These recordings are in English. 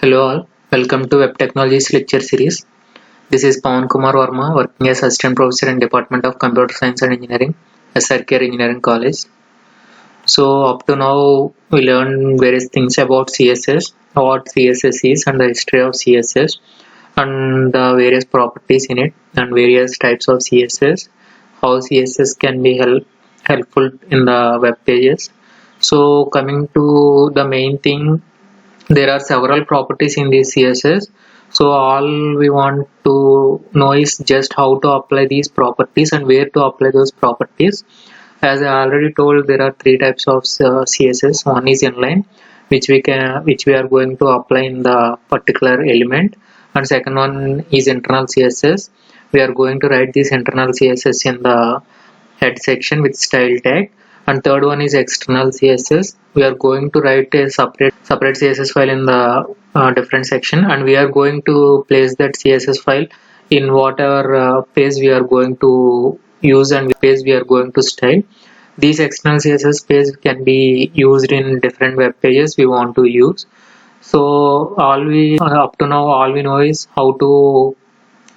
Hello all, welcome to Web Technologies lecture series. This is Pawan Kumar Verma, working as Assistant Professor in Department of Computer Science and Engineering, SRK Engineering College. So up to now, we learned various things about CSS, what CSS is and the history of CSS and the various properties in it and various types of CSS, how CSS can be helpful in the web pages. So coming to the main thing, there are several properties in this CSS. So all we want to know is just how to apply these properties and where to apply those properties. As I already told, there are three types of CSS. One is inline, which we are going to apply in the particular element, and second one is internal CSS. We are going to write this internal CSS in the head section with style tag, and third one is external CSS. We are going to write a separate CSS file in the different section, and we are going to place that CSS file in whatever page we are going to use and page we are going to style. These external CSS page can be used in different web pages we want to use. So all we up to now all we know is how to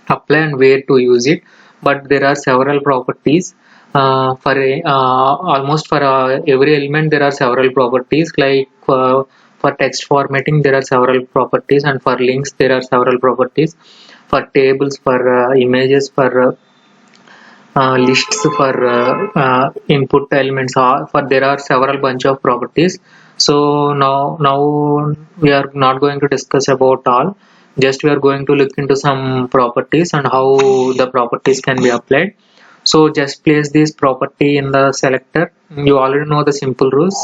apply and where to use it, but there are several properties almost for every element. There are several properties, like for text formatting there are several properties, and for links there are several properties, for tables, for images, for lists, for input elements, for there are several bunch of properties. So now we are not going to discuss about all, just we are going to look into some properties and how the properties can be applied. So just place this property in the selector. You already know the simple rules.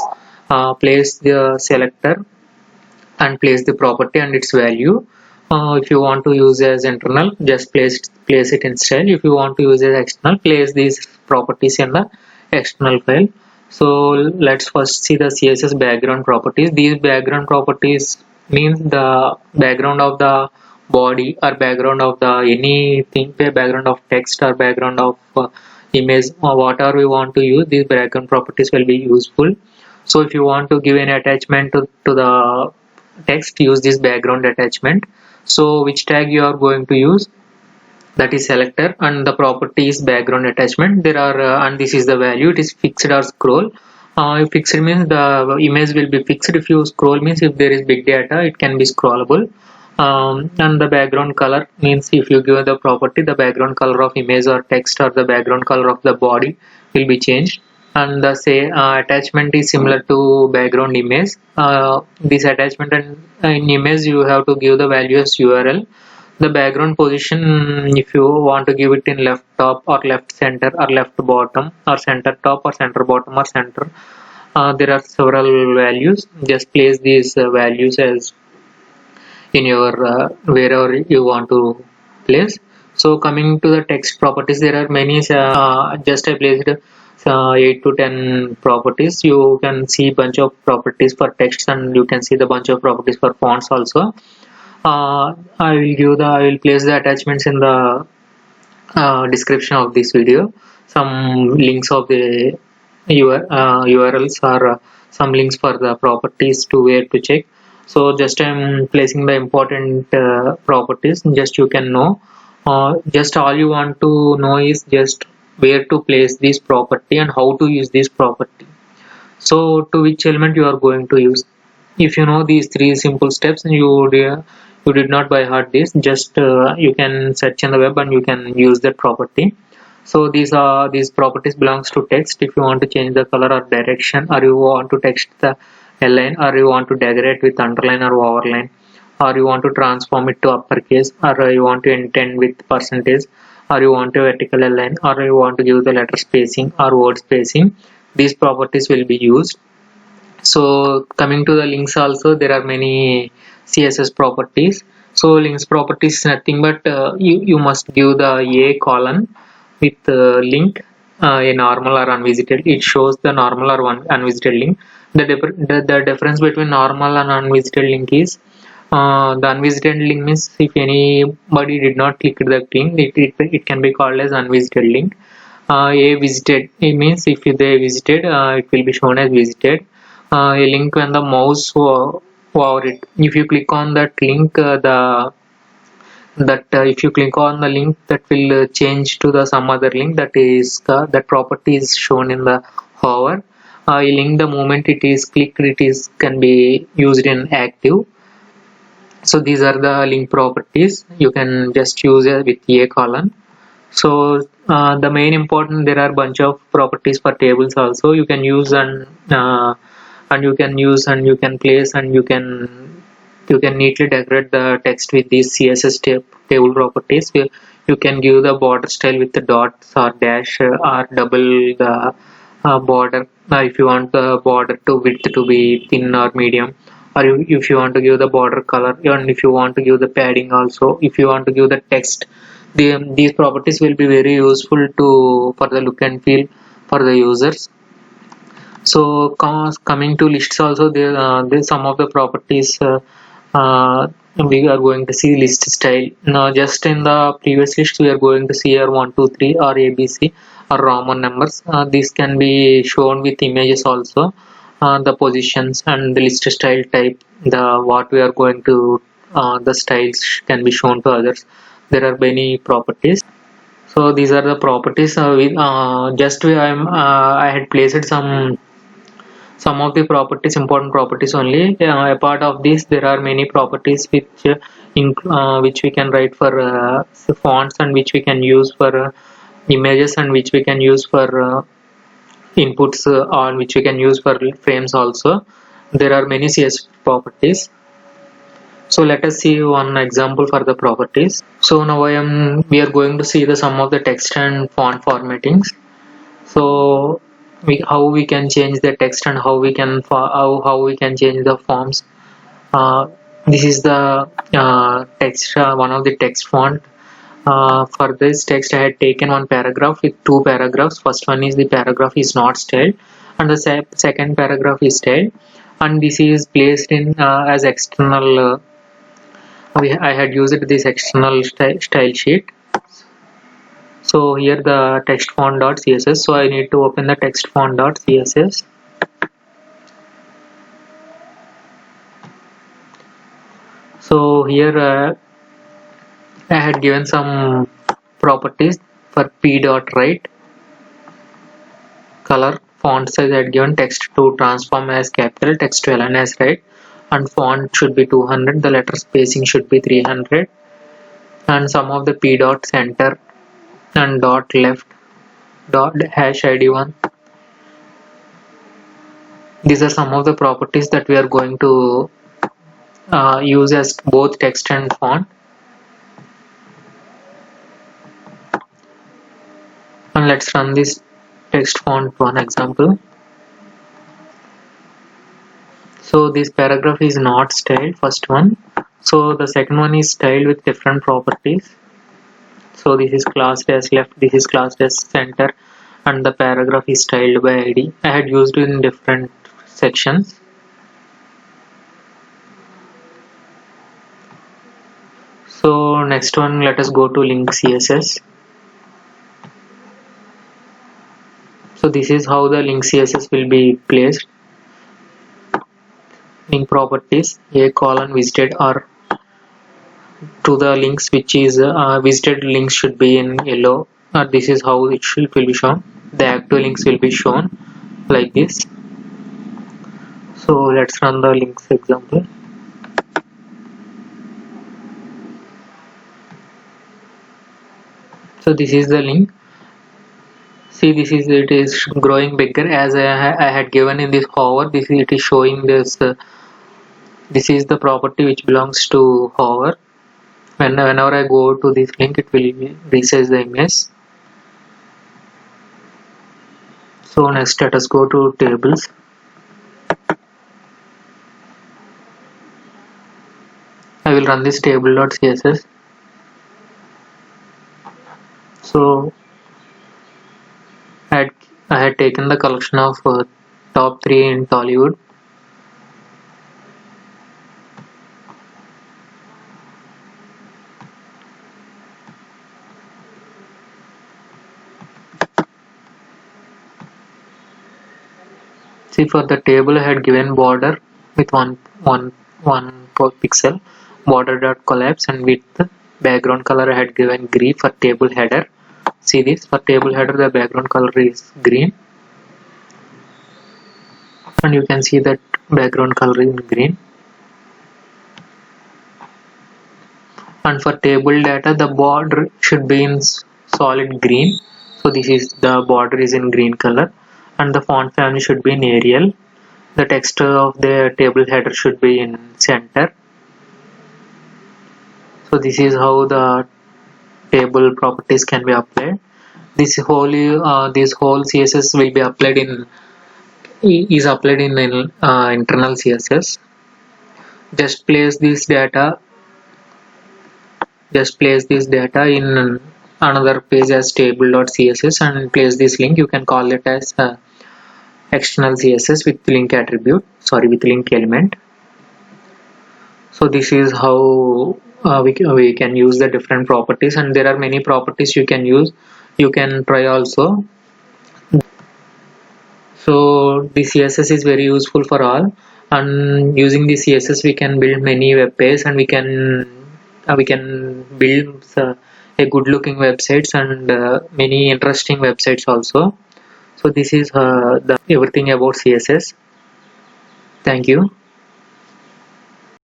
Place the selector and place the property and its value. If you want to use as internal, just place it in style. If you want to use as external, place these properties in the external file. So let's first see the CSS background properties. These background properties means the background of the body or background of the anything, background of text or background of image or whatever we want to use. These background properties will be useful. So if you want to give an attachment to the text, use this background attachment. So which tag you are going to use, that is selector, and the property is background attachment. There are and this is the value. It is fixed or scroll. If fixed means the image will be fixed. If you scroll means if there is big data, it can be scrollable. And the background color means if you give the property, the background color of image or text or the background color of the body will be changed. And the attachment is similar to background image. This attachment and in image you have to give the value as URL. The background position, if you want to give it in left top or left center or left bottom or center top or center bottom or center, there are several values. Just place these values as in your wherever you want to place. So coming to the text properties, there are many. Just I placed 8 to 10 properties. You can see bunch of properties for text, and you can see the bunch of properties for fonts also. I will place the attachments in the description of this video. Some links of the URLs or some links for the properties to where to check. So just I'm placing the important properties, just you can know. Just all you want to know is just where to place this property and how to use this property. So to which element you are going to use. If you know these three simple steps, and you did not by heart this, just you can search in the web and you can use that property. So these properties belongs to text. If you want to change the color or direction, or you want to text the line, or you want to decorate with underline or overline, or you want to transform it to uppercase, or you want to indent with percentage, or you want a vertical align, or you want to give the letter spacing or word spacing, these properties will be used. So coming to the links also, there are many CSS properties. So links properties is nothing but you must give the a column with link, a normal or unvisited. It shows the normal or unvisited link. The difference between normal and unvisited link is the unvisited link means if anybody did not click the link, it can be called as unvisited link. A visited, it means if they visited, it will be shown as visited. A link when the mouse over it. If you click on that link, if you click on the link, that will change to the some other link, that is that property is shown in the hover. A link, the moment it is clicked, it is can be used in active. So these are the link properties. You can just use it with a column. So the main important, there are bunch of properties for tables also. You can use and you can use and you can place and you can neatly decorate the text with these CSS table properties. You can give the border style with the dots or dash or double the border, if you want the border to width to be thin or medium, or if you want to give the border color, and if you want to give the padding also, if you want to give the text, these properties will be very useful to for the look and feel for the users. So coming to lists also, there some of the properties we are going to see list style. Now just in the previous list we are going to see here 1 2 3 or ABC or Roman numbers. These can be shown with images also. The positions and the list style type, the what we are going to the styles can be shown to others. There are many properties. So these are the properties. Just I had placed some of the properties, important properties only. Apart of this, there are many properties which we can write for fonts, and which we can use for images, and which we can use for inputs, or which we can use for frames also. There are many CS properties. So let us see one example for the properties. So now we are going to see the some of the text and font formattings. So how we can change the text, and how we can change the forms. uh, this is the text, one of the text font. For this text I had taken one paragraph with two paragraphs. First one is the paragraph is not styled, and the second paragraph is styled, and this is placed in as external. I had used this external style sheet. So here the text font.css, so I need to open the text font.css. So here I had given some properties for p.write, color, font size. I had given text to transform as capital, text to align as right, and font should be 200, the letter spacing should be 300, and some of the p dot center and dot left dot hash id1. These are some of the properties that we are going to use as both text and font. And let's run this text font one example. So this paragraph is not styled, first one. So the second one is styled with different properties. So this is classed as left, this is classed as center, and the paragraph is styled by id. I had used it in different sections. So next one, let us go to link CSS. So this is how the link CSS will be placed. Link properties, a colon visited, or to the links which is visited links should be in yellow. This is how it will be shown. The active links will be shown like this. So let's run the links example. So this is the link. See, it is growing bigger as I had given in this hover. It is showing this. This is the property which belongs to hover. Whenever I go to this link, it will resize the image. So next, let us go to tables. I will run this table.css. So I had taken the collection of top 3 in Tollywood. See, for the table I had given border with one 1 pixel, border dot collapse, and width background color I had given green for table header. See this, for table header the background color is green, and you can see that background color in green. And for table data the border should be in solid green, so this is the border is in green color, and the font family should be in Arial. The text of the table header should be in center. So this is how the table properties can be applied. This whole CSS will be applied in internal CSS. Just place this data in another page as table.css and place this link. You can call it as external CSS with link with link element. So this is how we can use the different properties, and there are many properties you can use. You can try also. So the CSS is very useful for all, and using the CSS we can build many web pages, and we can build a good looking websites and many interesting websites also. So this is everything about CSS. Thank you.